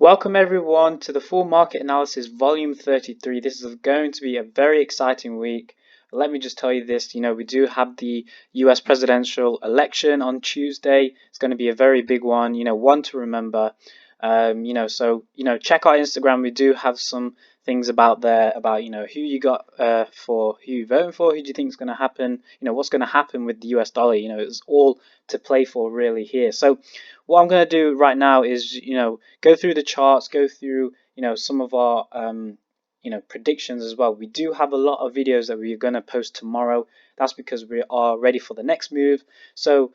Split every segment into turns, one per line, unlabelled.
Welcome everyone to the Full Market Analysis Volume 33. This is going to be a very exciting week. Let me just tell you this, we do have the US presidential election on Tuesday. It's going to be a very big one, one to remember. So check our Instagram. We do have some things about there about, who you got for who you're voting for, who do you think is going to happen, what's going to happen with the US dollar, it's all to play for really here. So what I'm going to do right now is, go through the charts, go through, some of our, predictions as well. We do have a lot of videos that we're going to post tomorrow. That's because we are ready for the next move. So,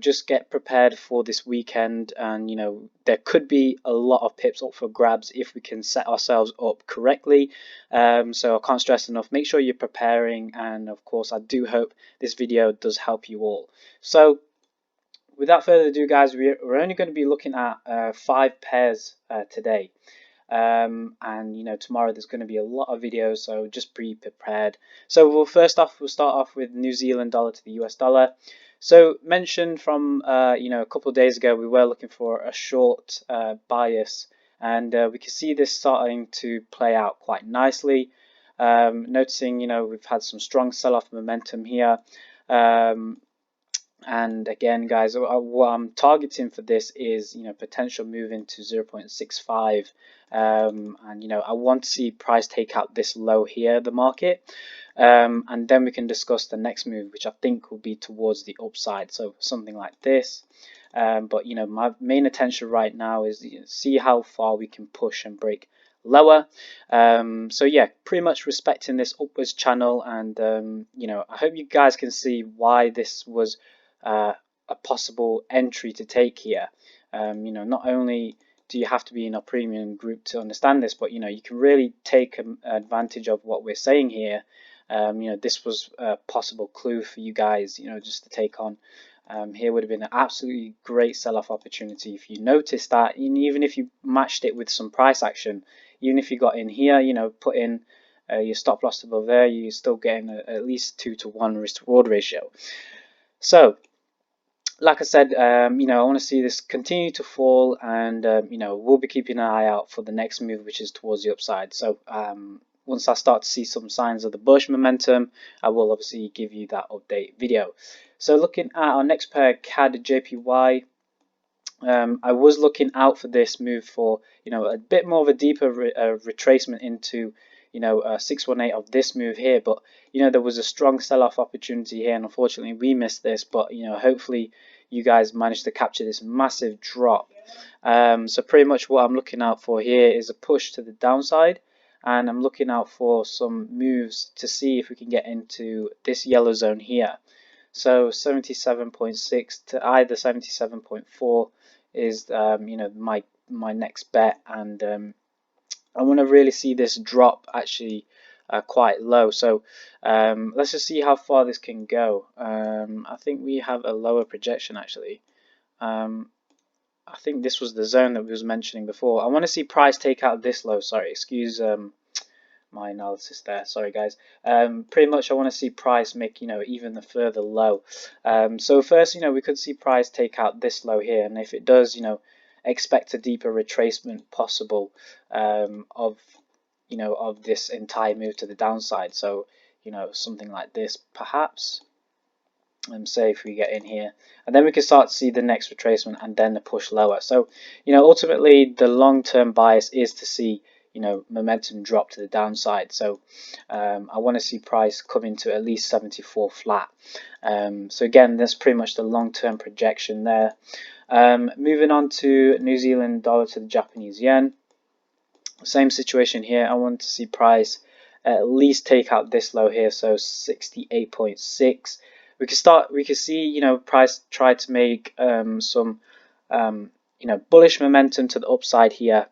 just get prepared for this weekend, and there could be a lot of pips up for grabs if we can set ourselves up correctly. So I can't stress enough, make sure you're preparing, and of course I do hope this video does help you all. So without further ado, guys, we're only going to be looking at 5 pairs today. And tomorrow there's going to be a lot of videos, so just be prepared. So we'll start off with New Zealand dollar to the US dollar. So mentioned from a couple of days ago, we were looking for a short bias, and we can see this starting to play out quite nicely. Noticing we've had some strong sell-off momentum here. And again, guys, what I'm targeting for this is potential move into 0.65, and I want to see price take out this low here, the market, and then we can discuss the next move, which I think will be towards the upside, so something like this. But my main attention right now is see how far we can push and break lower. So yeah, pretty much respecting this upwards channel, and I hope you guys can see why this was a possible entry to take here. Not only do you have to be in a premium group to understand this, but you can really take advantage of what we're saying here. This was a possible clue for you guys, just to take on. Here would have been an absolutely great sell-off opportunity if you noticed that, and even if you matched it with some price action, even if you got in here, put in your stop loss above there, you're still getting at least 2-to-1 risk reward ratio. So like I said, I want to see this continue to fall, and we'll be keeping an eye out for the next move, which is towards the upside. So once I start to see some signs of the bullish momentum, I will obviously give you that update video. So looking at our next pair, CADJPY, I was looking out for this move for a bit more of a deeper retracement into 618 of this move here, but there was a strong sell-off opportunity here, and unfortunately we missed this. But hopefully you guys managed to capture this massive drop. So pretty much what I'm looking out for here is a push to the downside, and I'm looking out for some moves to see if we can get into this yellow zone here. So 77.6 to either 77.4 is my next bet, and I want to really see this drop actually quite low. So let's just see how far this can go. I think we have a lower projection actually. I think this was the zone that we was mentioning before. I want to see price take out this low. Sorry, excuse my analysis there. Sorry guys. Pretty much I want to see price make even a further low. So first we could see price take out this low here, and if it does, expect a deeper retracement possible of this entire move to the downside. So something like this perhaps, and say if we get in here, and then we can start to see the next retracement and then the push lower. So ultimately the long-term bias is to see momentum drop to the downside. So I want to see price come into at least 74 flat. So again, that's pretty much the long-term projection there. Moving on to New Zealand dollar to the Japanese yen. Same situation here. I want to see price at least take out this low here, so 68.6. We can see price try to make some bullish momentum to the upside here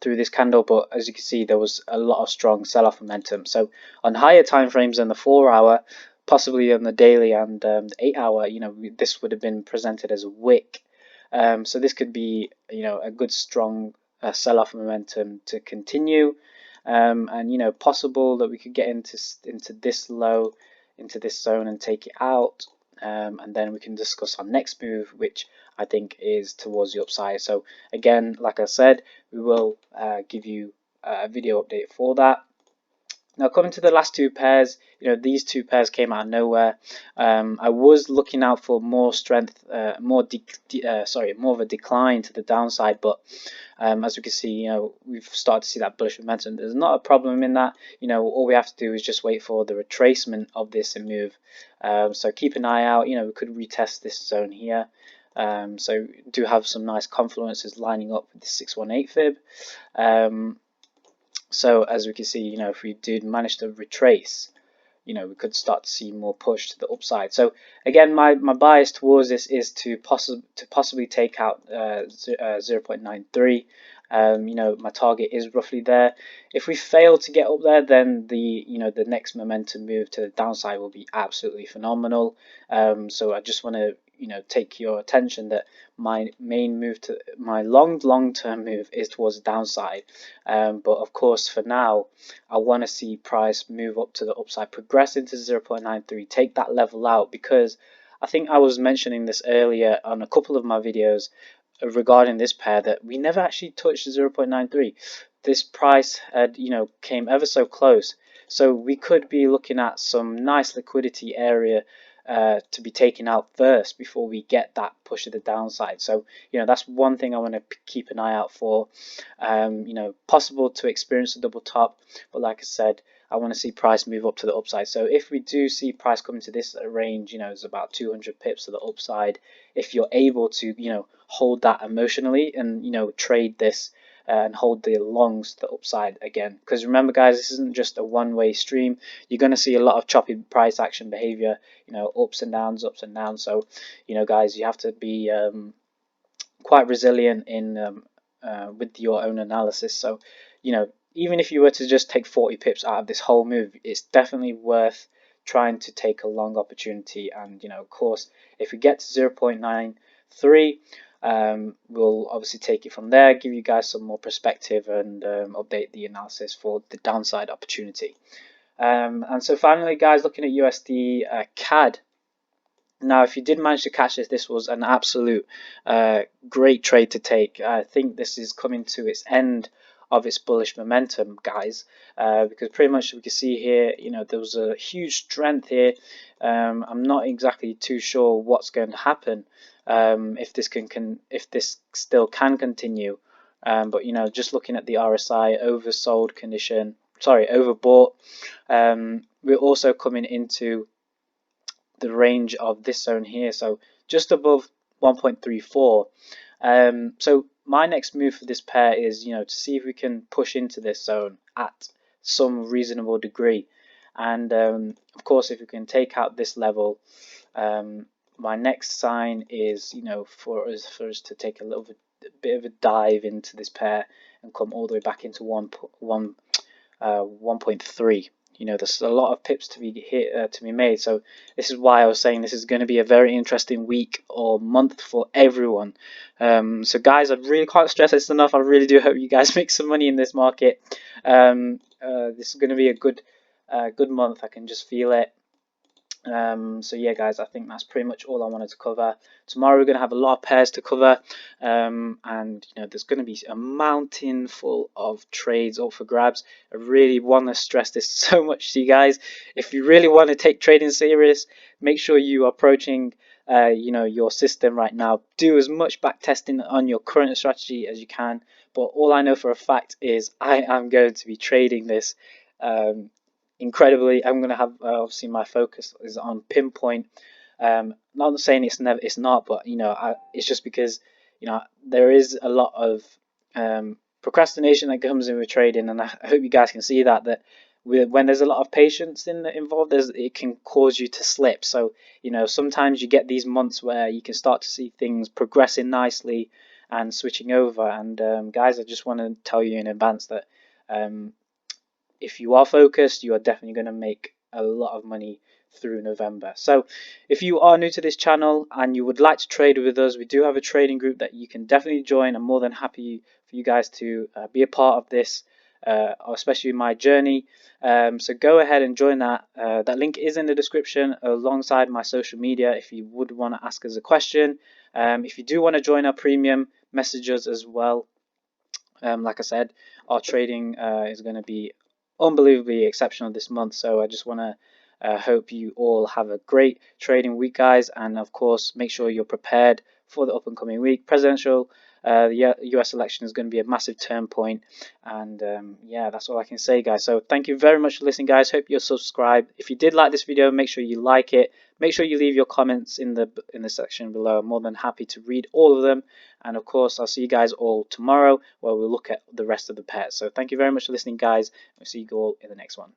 through this candle, but as you can see there was a lot of strong sell-off momentum. So on higher time frames than the 4-hour, possibly on the daily and the 8-hour, this would have been presented as a wick. So this could be a good strong sell-off momentum to continue, and possible that we could get into this low, into this zone and take it out. and then we can discuss our next move, which I think is towards the upside. So again, like I said, we will give you a video update for that. Now coming to the last two pairs, these two pairs came out of nowhere. I was looking out for more strength, more of a decline to the downside, but as we can see, we've started to see that bullish momentum. There's not a problem in that. All we have to do is just wait for the retracement of this and move. So keep an eye out. We could retest this zone here. So do have some nice confluences lining up with the 618 fib. So as we can see, if we did manage to retrace, we could start to see more push to the upside. So again, my bias towards this is to possibly take out 0.93. My target is roughly there. If we fail to get up there, then the next momentum move to the downside will be absolutely phenomenal. So I just want to take your attention that my main move to my long-term move is towards the downside, but of course for now I want to see price move up to the upside, progress into 0.93, take that level out, because I think I was mentioning this earlier on a couple of my videos regarding this pair that we never actually touched 0.93. This price had came ever so close, so we could be looking at some nice liquidity area to be taken out first before we get that push to the downside. So that's one thing I want to keep an eye out for. Possible to experience a double top, but like I said, I want to see price move up to the upside. So if we do see price come into this range, it's about 200 pips to the upside. If you're able to hold that emotionally and trade this and hold the longs to the upside again, because remember guys, this isn't just a one-way stream. You're going to see a lot of choppy price action behavior, ups and downs. So guys, you have to be quite resilient in with your own analysis. So even if you were to just take 40 pips out of this whole move, it's definitely worth trying to take a long opportunity. And of course, if we get to 0.93, we'll obviously take it from there, give you guys some more perspective, and update the analysis for the downside opportunity. And so finally guys, looking at USD CAD. Now if you did manage to catch this was an absolute great trade to take. I think this is coming to its end of its bullish momentum, guys, because pretty much we can see here, there was a huge strength here. I'm not exactly too sure what's going to happen, if this still can continue, but just looking at the RSI oversold condition, overbought, we're also coming into the range of this zone here, so just above 1.34. So my next move for this pair is to see if we can push into this zone at some reasonable degree, and of course if we can take out this level, my next sign is for us to take a little bit of a dive into this pair and come all the way back into 1.3. There's a lot of pips to be made. So this is why I was saying this is going to be a very interesting week or month for everyone. So guys, I really can't stress this enough. I really do hope you guys make some money in this market. This is going to be a good month. I can just feel it. So yeah guys, I think that's pretty much all I wanted to cover. Tomorrow we're going to have a lot of pairs to cover, and there's going to be a mountain full of trades up for grabs. I really want to stress this so much to you guys. If you really want to take trading serious, make sure you are approaching your system right now. Do as much back testing on your current strategy as you can, but all I know for a fact is I am going to be trading this incredibly. I'm going to have obviously my focus is on pinpoint. Not saying it's not, but it's just because there is a lot of procrastination that comes in with trading, and I hope you guys can see that when there's a lot of patience involved, it can cause you to slip. So sometimes you get these months where you can start to see things progressing nicely and switching over. And guys, I just want to tell you in advance that if you are focused, you are definitely going to make a lot of money through November. So if you are new to this channel and you would like to trade with us, we do have a trading group that you can definitely join. I'm more than happy for you guys to be a part of this. especially my journey. So go ahead and join that. That link is in the description alongside my social media if you would want to ask us a question. If you do want to join our premium, message us as well. Like I said, our trading is going to be unbelievably exceptional this month. So I just want to hope you all have a great trading week, guys. And of course, make sure you're prepared for the up and coming week. Presidential, the US election is going to be a massive turn point. And yeah, that's all I can say, guys. So thank you very much for listening, guys. Hope you're subscribed. If you did like this video, make sure you like it. Make sure you leave your comments in the section below. I'm more than happy to read all of them. And of course, I'll see you guys all tomorrow where we'll look at the rest of the pairs. So thank you very much for listening, guys. I'll see you all in the next one.